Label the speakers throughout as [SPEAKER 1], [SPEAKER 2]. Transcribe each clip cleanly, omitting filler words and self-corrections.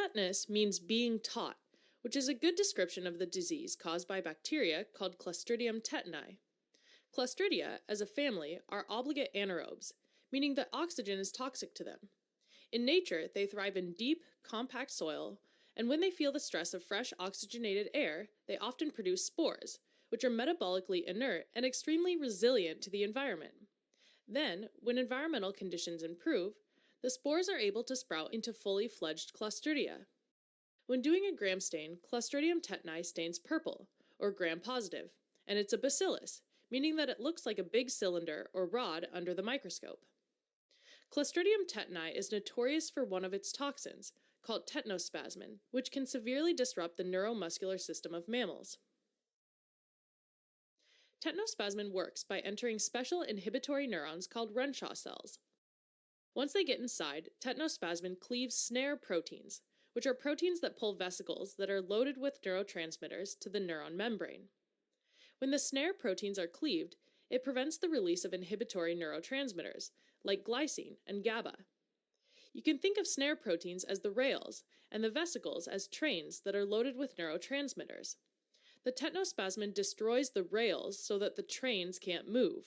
[SPEAKER 1] Tetanus means being taught, which is a good description of the disease caused by bacteria called Clostridium tetani. Clostridia, as a family, are obligate anaerobes, meaning that oxygen is toxic to them. In nature, they thrive in deep, compact soil, and when they feel the stress of fresh oxygenated air, they often produce spores, which are metabolically inert and extremely resilient to the environment. Then, when environmental conditions improve, the spores are able to sprout into fully fledged Clostridia. When doing a gram stain, Clostridium tetani stains purple, or gram-positive, and it's a bacillus, meaning that it looks like a big cylinder or rod under the microscope. Clostridium tetani is notorious for one of its toxins, called tetanospasmin, which can severely disrupt the neuromuscular system of mammals. Tetanospasmin works by entering special inhibitory neurons called Renshaw cells. Once they get inside, tetanospasmin cleaves snare proteins, which are proteins that pull vesicles that are loaded with neurotransmitters to the neuron membrane. When the snare proteins are cleaved, it prevents the release of inhibitory neurotransmitters, like glycine and GABA. You can think of snare proteins as the rails, and the vesicles as trains that are loaded with neurotransmitters. The tetanospasmin destroys the rails so that the trains can't move.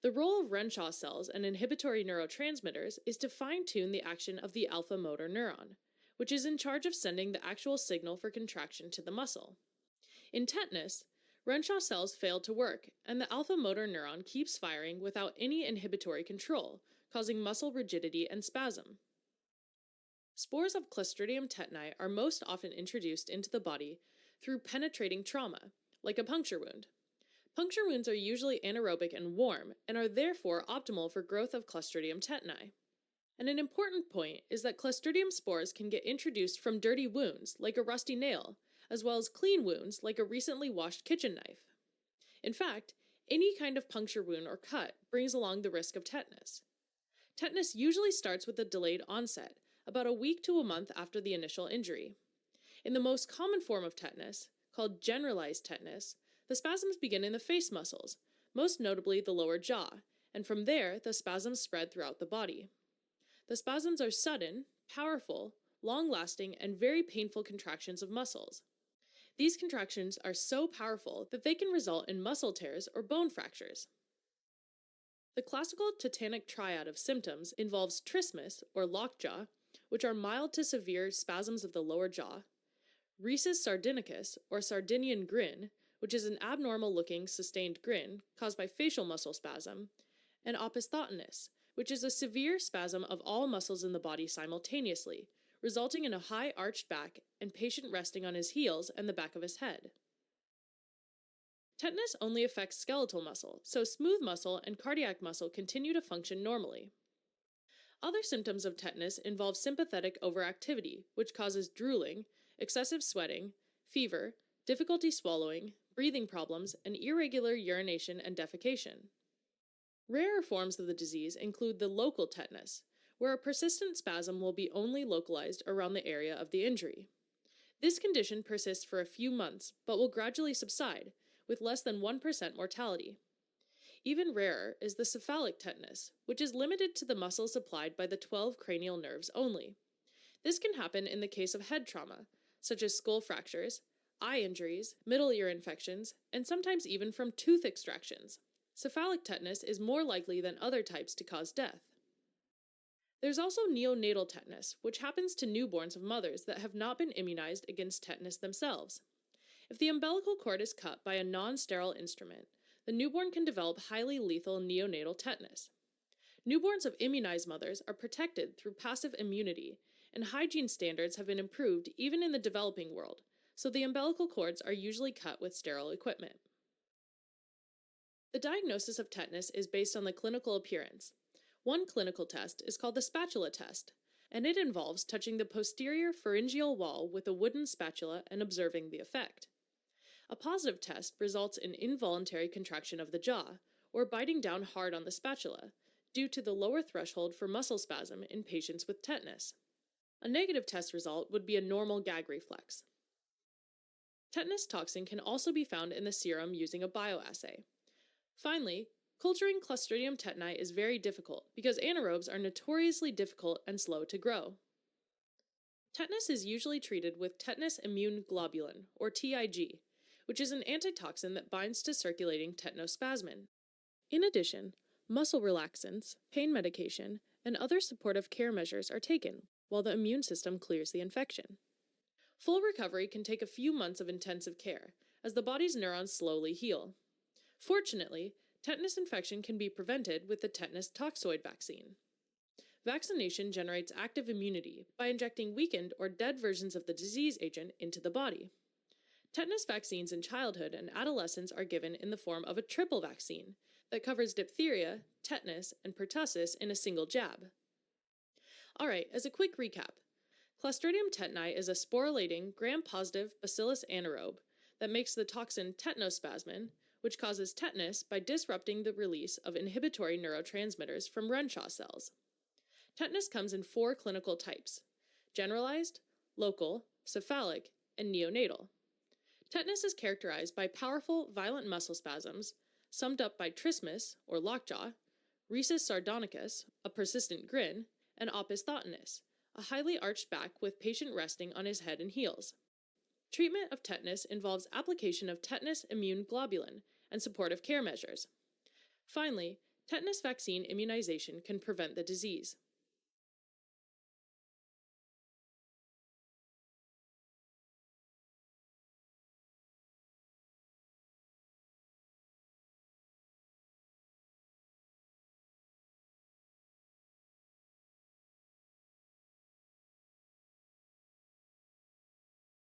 [SPEAKER 1] The role of Renshaw cells and inhibitory neurotransmitters is to fine-tune the action of the alpha motor neuron, which is in charge of sending the actual signal for contraction to the muscle. In tetanus, Renshaw cells fail to work, and the alpha motor neuron keeps firing without any inhibitory control, causing muscle rigidity and spasm. Spores of Clostridium tetani are most often introduced into the body through penetrating trauma, like a puncture wound. Puncture wounds are usually anaerobic and warm, and are therefore optimal for growth of Clostridium tetani. And an important point is that Clostridium spores can get introduced from dirty wounds, like a rusty nail, as well as clean wounds, like a recently washed kitchen knife. In fact, any kind of puncture wound or cut brings along the risk of tetanus. Tetanus usually starts with a delayed onset, about a week to a month after the initial injury. In the most common form of tetanus, called generalized tetanus, the spasms begin in the face muscles, most notably the lower jaw, and from there the spasms spread throughout the body. The spasms are sudden, powerful, long-lasting, and very painful contractions of muscles. These contractions are so powerful that they can result in muscle tears or bone fractures. The classical tetanic triad of symptoms involves trismus, or lockjaw, which are mild to severe spasms of the lower jaw, rhesus sardinicus, or Sardinian grin, which is an abnormal-looking, sustained grin caused by facial muscle spasm, and opisthotonus, which is a severe spasm of all muscles in the body simultaneously, resulting in a high arched back and patient resting on his heels and the back of his head. Tetanus only affects skeletal muscle, so smooth muscle and cardiac muscle continue to function normally. Other symptoms of tetanus involve sympathetic overactivity, which causes drooling, excessive sweating, fever, difficulty swallowing, breathing problems, and irregular urination and defecation. Rarer forms of the disease include the local tetanus, where a persistent spasm will be only localized around the area of the injury. This condition persists for a few months, but will gradually subside, with less than 1% mortality. Even rarer is the cephalic tetanus, which is limited to the muscle supplied by the 12 cranial nerves only. This can happen in the case of head trauma, such as skull fractures, eye injuries, middle ear infections, and sometimes even from tooth extractions. Cephalic tetanus is more likely than other types to cause death. There's also neonatal tetanus, which happens to newborns of mothers that have not been immunized against tetanus themselves. If the umbilical cord is cut by a non-sterile instrument, the newborn can develop highly lethal neonatal tetanus. Newborns of immunized mothers are protected through passive immunity, and hygiene standards have been improved even in the developing world, so the umbilical cords are usually cut with sterile equipment. The diagnosis of tetanus is based on the clinical appearance. One clinical test is called the spatula test, and it involves touching the posterior pharyngeal wall with a wooden spatula and observing the effect. A positive test results in involuntary contraction of the jaw, or biting down hard on the spatula, due to the lower threshold for muscle spasm in patients with tetanus. A negative test result would be a normal gag reflex. Tetanus toxin can also be found in the serum using a bioassay. Finally, culturing Clostridium tetani is very difficult because anaerobes are notoriously difficult and slow to grow. Tetanus is usually treated with tetanus immune globulin, or TIG, which is an antitoxin that binds to circulating tetanospasmin. In addition, muscle relaxants, pain medication, and other supportive care measures are taken while the immune system clears the infection. Full recovery can take a few months of intensive care, as the body's neurons slowly heal. Fortunately, tetanus infection can be prevented with the tetanus toxoid vaccine. Vaccination generates active immunity by injecting weakened or dead versions of the disease agent into the body. Tetanus vaccines in childhood and adolescence are given in the form of a triple vaccine that covers diphtheria, tetanus, and pertussis in a single jab. Alright, as a quick recap, Clostridium tetani is a sporulating, gram-positive bacillus anaerobe that makes the toxin tetanospasmin, which causes tetanus by disrupting the release of inhibitory neurotransmitters from Renshaw cells. Tetanus comes in 4 clinical types: generalized, local, cephalic, and neonatal. Tetanus is characterized by powerful, violent muscle spasms, summed up by trismus, or lockjaw, rhesus sardonicus, a persistent grin, and opus thotonis, a highly arched back with patient resting on his head and heels. Treatment of tetanus involves application of tetanus immune globulin and supportive care measures. Finally, tetanus vaccine immunization can prevent the disease.